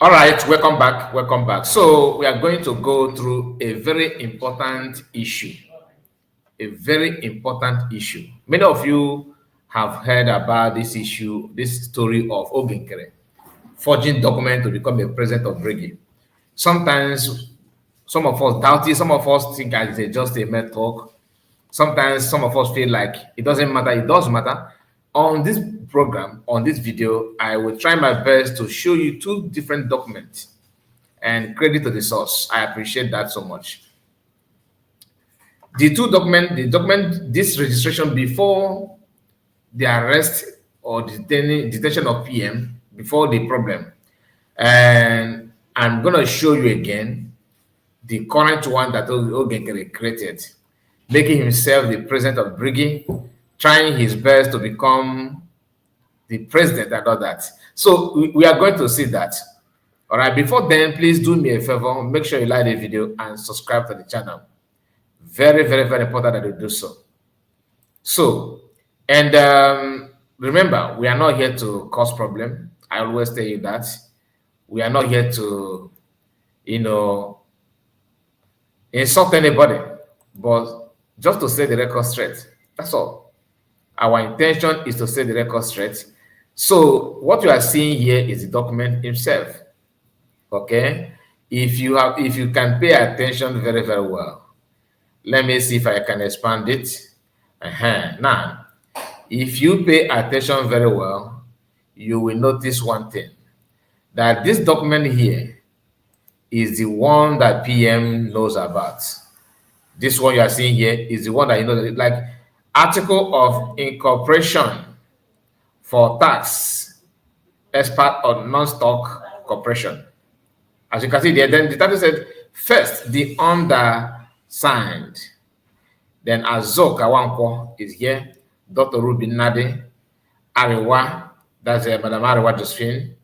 All right, welcome back. Welcome back. So we are going to go through a very important issue. A very important issue. Many of you have heard about this issue, this story of Nkere forging document to become a president of BRGIE. Sometimes some of us doubt it, some of us think that it's just a mere talk. Sometimes some of us feel like it doesn't matter. It does matter. On this program, on this video, I will try my best to show you two different documents, and credit to the source. I appreciate that so much. The document, this registration before the arrest or detention of PM, before the problem. And I'm going to show you again the current one that Nkere created, making himself the president of BRGIE, trying his best to become the president and all that. So we are going to see that. All right, before then, please do me a favor, make sure you like the video and subscribe to the channel. Very, very, very important that you do so. So, and remember, we are not here to cause problem. I always tell you that. We are not here to, insult anybody, but just to set the record straight. That's all. Our intention is to set the record straight. So what you are seeing here is the document himself. Okay, if you can pay attention very, very well, let me see if I can expand it. Now, if you pay attention very well, you will notice one thing, that this document here is the one that PM knows about. This one you are seeing here is the one that you know, like article of incorporation for tax expert on non-stock corporation. As you can see there, then the title said, first, the undersigned. Then Azok Awanko is here. Dr. Ruby Nade, Arewa, that's Madam Arewa Josephine.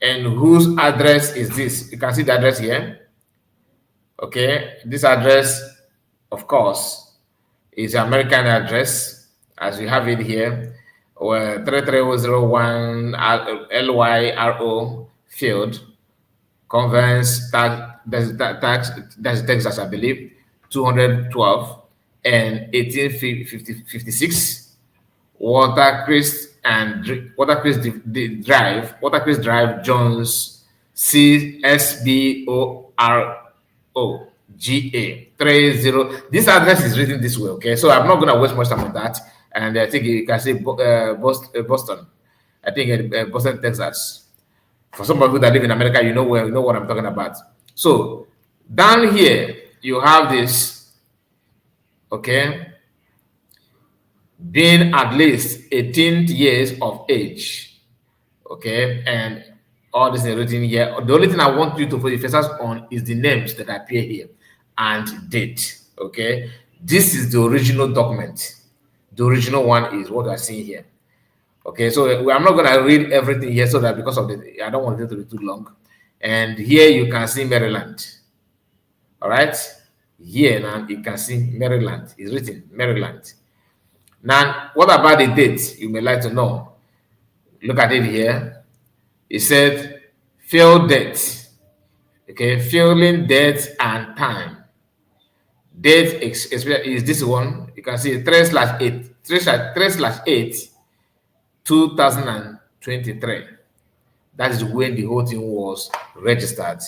And whose address is this? You can see the address here. Okay, this address, of course, is the American address, as we have it here, where 33001 LYRO field. Conveyance tax, that's Texas, I believe, 212 and 1856. Watercrest Drive, Jones, CSBOROGA 30. This address is written this way, okay? So I'm not going to waste much time on that. And I think you can say Boston. I think Boston, Texas. For some of you that live in America, you know what I'm talking about. So down here, you have this, okay, being at least 18 years of age, okay, and all this is written here. The only thing I want you to focus on is the names that appear here and date, okay. This is the original document. The original one is what I see here. Okay, so I'm not going to read everything here so that because of I don't want it to be too long. And here you can see Maryland. All right, here now you can see Maryland. It's written Maryland. Now, what about the date? You may like to know. Look at it here. It said field date. Okay, fielding date and time. Date is this one. You can see 3/8. 3/8. 2023. That is when the whole thing was registered.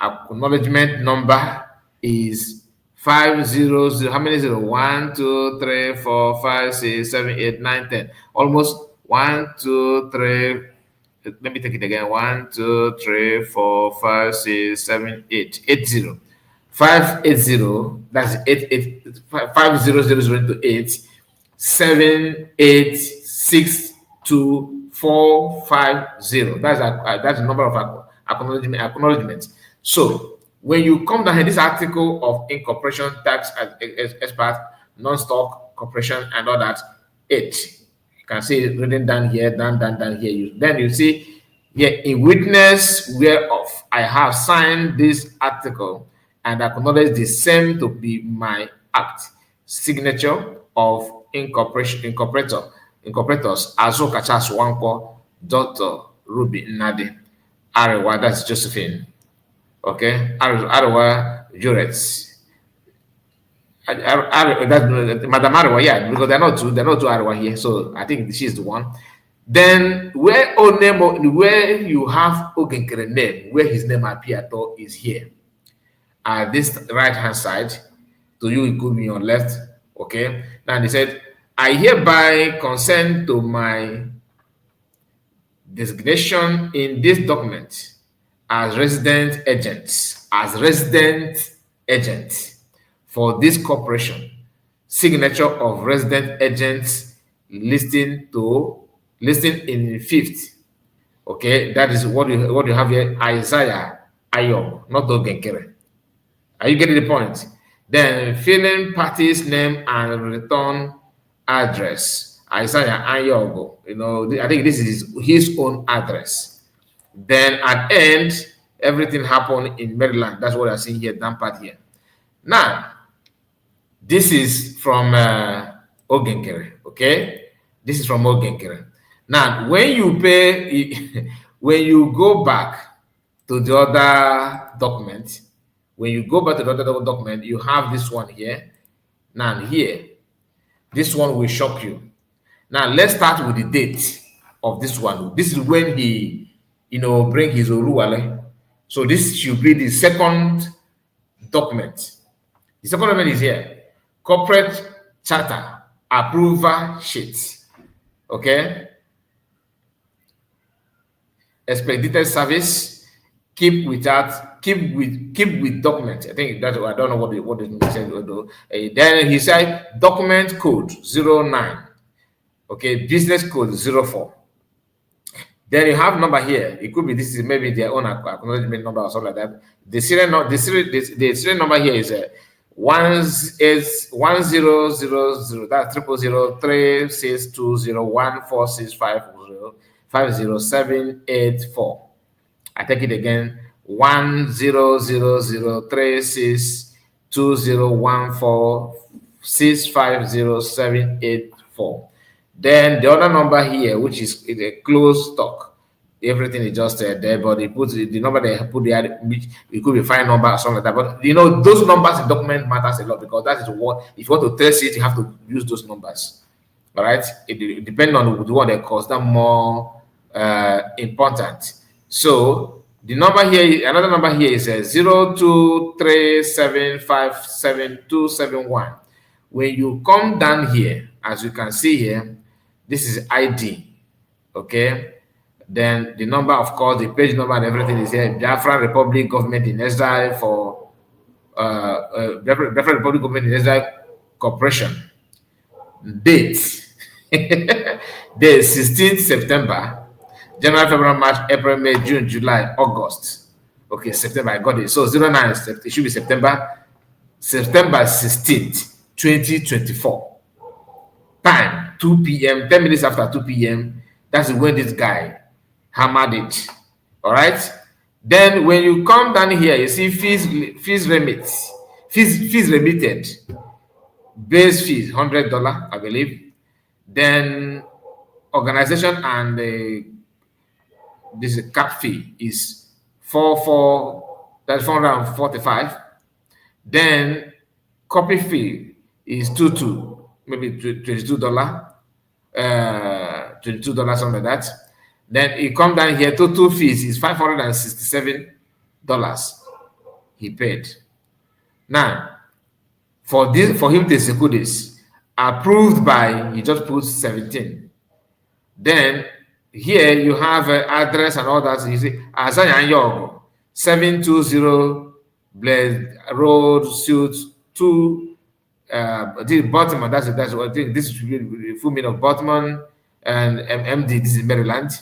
Acknowledgement number is 500. How many 0? 1, 2, 3, 4, 5, 6, 7, 8, 9, 10. Almost 1, 2, 3. Let me take it again. 1, 2, 3, 4, 5, 6, 7, 8. 80. 580. That's 5000 to 8. 7862450. That's the number of acknowledgements. So when you come down here, this article of incorporation tax expert, non-stock corporation, and all that, 8. You can see it written down here, down here. Then you see here, in witness whereof I have signed this article and acknowledge the same to be my act. Signature of incorporators Azokachas Wanko, Dr. Ruby Nade, Arewa, that's Josephine. Okay, Arewa Jurets. Madam Arewa, yeah, because they're not two Arewa here, so I think she's the one. Then where where you have Ogenkere name, where his name appear is here. At this right hand side, to you it could be on left. Okay. Now they said, I hereby consent to my designation in this document as resident agent for this corporation. Signature of resident agents listing in fifth. Okay, that is what you have here. Isaiah Ayong, not Ogenkere. Are you getting the point? Then filling party's name and return address. Isaiah Ayogo. I think this is his own address. Then at end, everything happened in Maryland. That's what I see here, that part here. Now, this is from Ogenkere, okay? This is from Ogenkere. Now, when you pay, when you go back to the other document, you have this one here. Now here, this one will shock you. Now let's start with the date of this one. This is when he, bring his Oluwole. So this should be the second document. The second document is here. Corporate charter approval sheet. Okay. Expedited service. Keep with document. I think that I don't know what it said. Then he said document code 09. Okay, business code 04. Then you have number here. It could be this is maybe their own acknowledgement number or something like that. The serial number here is 1000. That's 00036201465050784. I take it again. 1000362014650784. Then the other number here, which is a closed stock. Everything is just there, but they put the number they put there, which it could be fine number or something like that. But those numbers in document matters a lot, because that is what, if you want to test it, you have to use those numbers. All right, it depends on what they cost. That more important. So the number here, another number here is 0237577271. When you come down here, as you can see here, this is ID. Okay. Then the number, of course, the page number and everything is here. Biafra Republic Government in Exile for Biafra Republic Government in Exile Corporation. Date. Date 16th September. January, February, March, April, May, June, July, August. Okay, September, I got it. So 09, it should be September 16th, 2024. Time, 2 p.m., 10 minutes after 2 p.m. That's when this guy hammered it. All right? Then when you come down here, you see fees remitted. Base fees, $100, I believe. Then organization and this cap fee is 445. Then copy fee is maybe $22, $22, something like that. Then you come down here, total fees is $567 he paid. Now, for him to execute this, approved by, he just put 17. Then here you have address and all that. So you see, Azanya Yogo, 720 Blaze Road, Suite 2. This is Baltimore. That's what I think. This is the full meaning of Baltimore and MD. This is Maryland.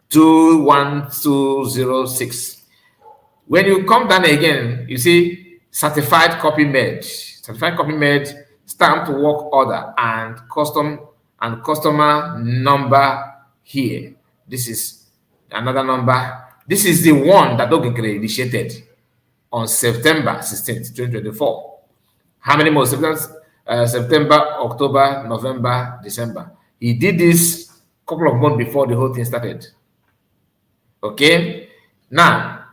21206. When you come down again, you see certified copy made. Certified copy made, stamped work order and customer number here. This is another number. This is the one that Ogenkere initiated on September 16th, 2024. How many months? September, October, November, December. He did this a couple of months before the whole thing started. Okay. Now,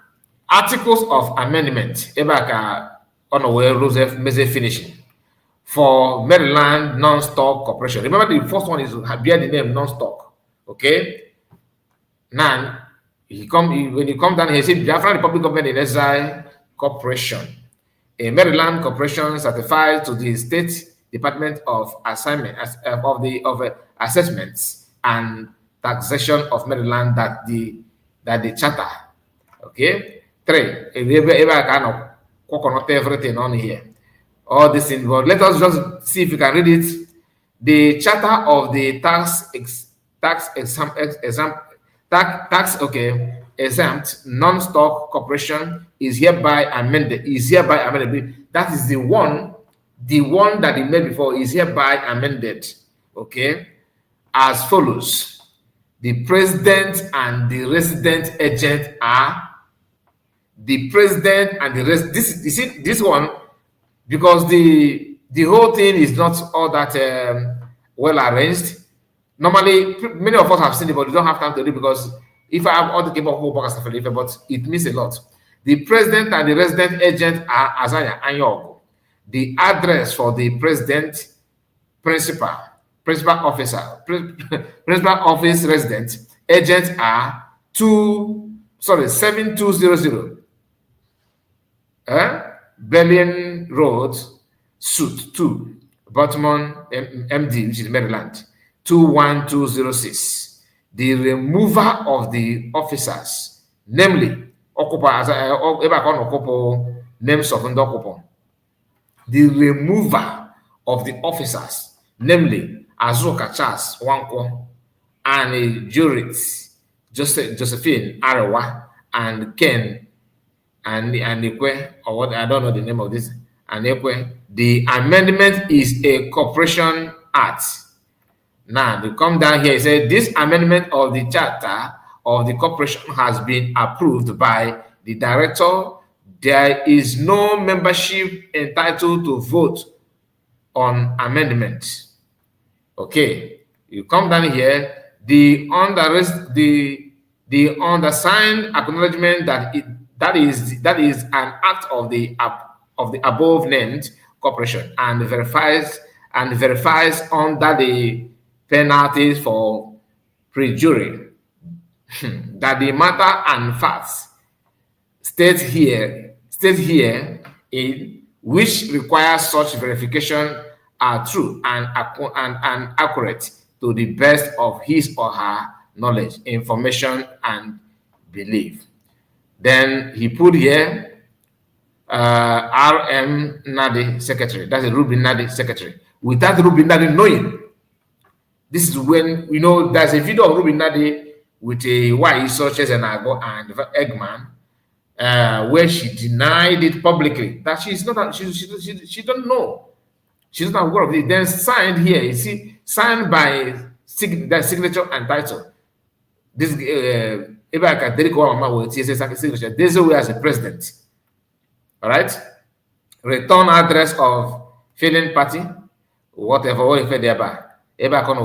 articles of amendment, Ebaka on the way Joseph Meze finishing for Maryland Non-Stock Corporation. Remember, the first one is bear the name Non-Stock. Okay. Now, when you come down here, see Biafra Republic Government in Exile Corporation, a Maryland corporation certified to the State Department of Assessments and Taxation of Maryland that the charter. Okay. 3. I can coconut everything on here. All this in, but let us just see if you can read it. The charter of the exempt non-stock corporation is hereby amended. That is the one that they made before is hereby amended. Okay, as follows: the president and the resident agent are the president and the rest. This you see this one, because the whole thing is not all that well arranged. Normally, many of us have seen it, but we don't have time to read because if I have all the people who work as a but it means a lot. The president and the resident agent are Azanya and Yogo. The address for the president, principal officer, principal office resident agents are 7200 Berlin Road, Suite 2, Baltimore, MD, which is Maryland, 21206. The removal of the officers, namely, names of the removal of the officers, namely, Azuka Charles Wanko, and Jurit, Josephine Arawa, and Ken and Ekwe, or what I don't know the name of this, and Ekwe. The amendment is a corporation act. Now, they come down here and say this amendment of the charter of the corporation has been approved by the director. There is no membership entitled to vote on amendment. Okay, you come down here. The undersigned acknowledgement that is an act of the above named corporation and verifies under the penalties for perjury that the matter and facts state here in which requires such verification are true and accurate to the best of his or her knowledge, information, and belief. Then he put here R.M. Nadi, secretary. That's a Ruby Nadi, secretary. Without Ruby Nadi knowing, this is when, there's a video of Ruby Nadi with a wife such as Enago and Eggman, where she denied it publicly that she's not, she don't know. She's not aware of it. Then signed here, you see, signed by the signature and title. This signature. This way as a president. All right. Return address of filling party, whatever thereby. Everybody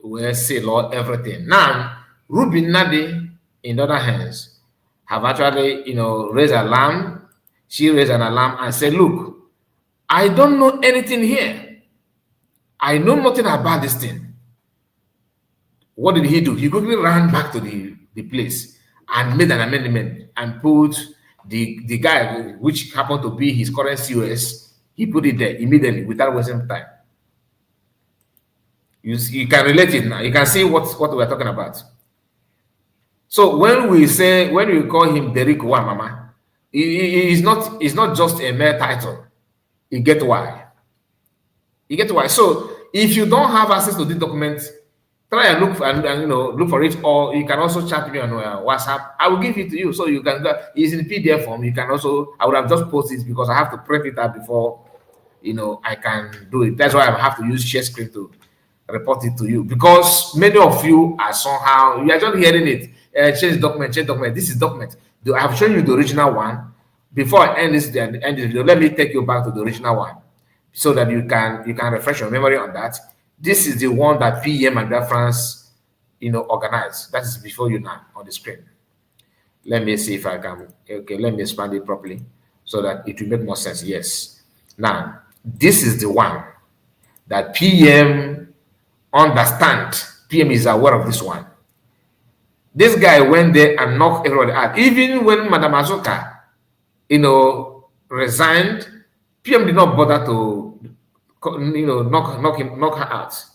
will say Lord everything. Now, Ruby Nadi, in other hands, have actually, raised an alarm. She raised an alarm and said, "Look, I don't know anything here. I know nothing about this thing." What did he do? He quickly ran back to the place and made an amendment and put the guy, which happened to be his current COS, he put it there immediately without wasting time. You can relate it now. You can see what we're talking about. So when we call him Derek Wamama, it's not just a mere title. You get why. So if you don't have access to the documents, try and look for it, or you can also chat me on WhatsApp. I will give it to you, so you can. It's in PDF form. You can also. I would have just posted it because I have to print it out before, I can do it. That's why I have to use share screen to report it to you, because many of you are somehow you are just hearing it. Change document. This is document. I have shown you the original one. Before I end this video, let me take you back to the original one, so that you can refresh your memory on that. This is the one that PM and Biafrans, organized. That is before you now on the screen. Let me see if I can. Okay, let me expand it properly so that it will make more sense. Yes. Now, this is the one that PM understand. PM is aware of this one. This guy went there and knocked everybody out. Even when Madam Azuka, resigned, PM did not bother to, knock her out.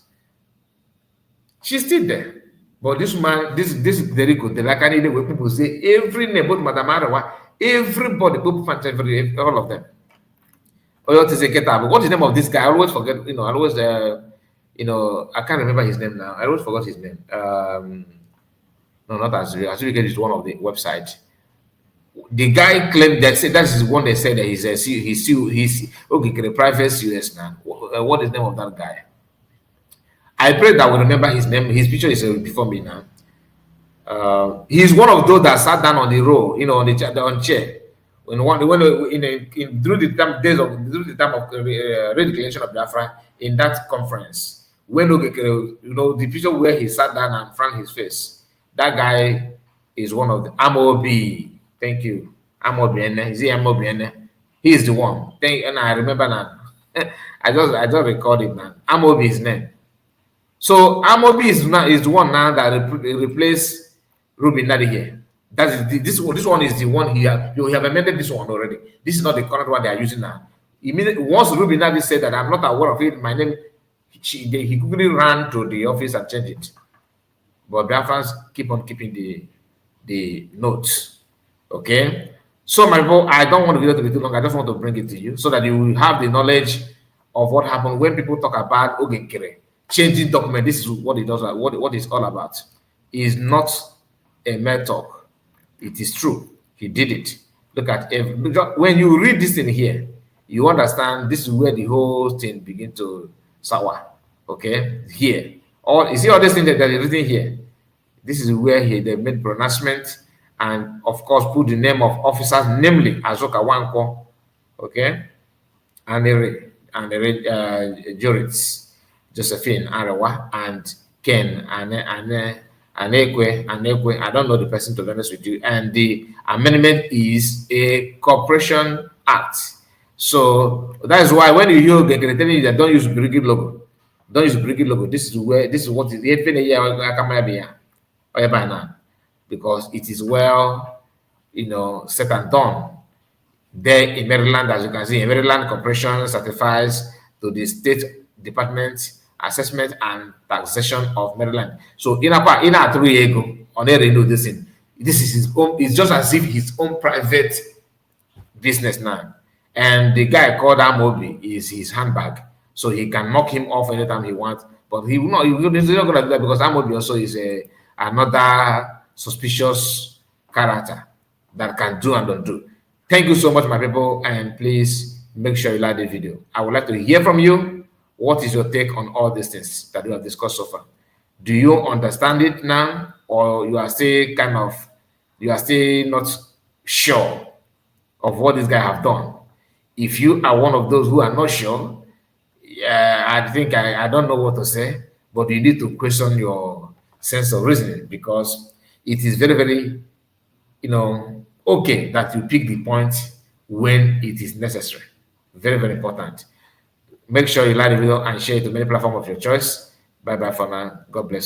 She's still there. But this man, this is very good. The like where people say every name, both Madam Arawa, everybody, people find all of them. What is the name of this guy? I always forget, I always I can't remember his name now. I always forgot his name. No, not Azuri. Azuri is one of the websites. The guy claimed that that is one they said that he's okay, private CS now. What is the name of that guy? I pray that we remember his name. His picture is before me now. He's one of those that sat down on the row, on the chair. Through the time of redeclaration of Biafra in that conference, when the picture where he sat down and frowned his face, that guy is one of the Amobi. Thank you, Amobi. Is he Amobi? He is the one. And I remember now. I just recorded it now. Amobi is his name. So Amobi is the one now that replaced Ruben Nadi here. That is this one is the one here. You have amended this one already. This is not the current one they are using now. Immediately, once Ruben Nadi said that I'm not aware of it, my name, he quickly ran to the office and changed it. But Biafrans keep on keeping the notes. Okay. So my people, I don't want the video to be too long. I just want to bring it to you so that you will have the knowledge of what happened when people talk about Nkere. Changing document, this is what it does, what it's all about. Is not a mere talk. It is true. He did it. Look at when you read this in here, you understand this is where the whole thing begin to sour. Okay, here. You see all these things that are written here. This is where they made pronouncement and of course put the name of officers, namely Azoka Wanko, okay, and the jurors. Josephine Arawa and Ken Anekwe. I don't know the person, to be honest with you. And the amendment is a corporation act. So that is why when you hear they're telling you that don't use BRGIE logo, don't use BRGIE logo. This is what is because it is well, set and done. There in Maryland, as you can see, Maryland Corporation certifies to the State Department Assessment and Taxation of Maryland. So in a 3 years ago, on this thing, this is his own. It's just as if his own private business now. And the guy called Amobi is his handbag, so he can knock him off anytime he wants. But he's not going to do that because Amobi also is another suspicious character that can do and don't do. Thank you so much, my people, and please make sure you like the video. I would like to hear from you. What is your take on all these things that we have discussed so far? Do you understand it now, or you are still not sure of what this guy have done? If you are one of those who are not sure, I think I don't know what to say, but you need to question your sense of reasoning because it is very, very, okay that you pick the point when it is necessary. Very, very important. Make sure you like the video and share it to many platforms of your choice. Bye bye for now. God bless.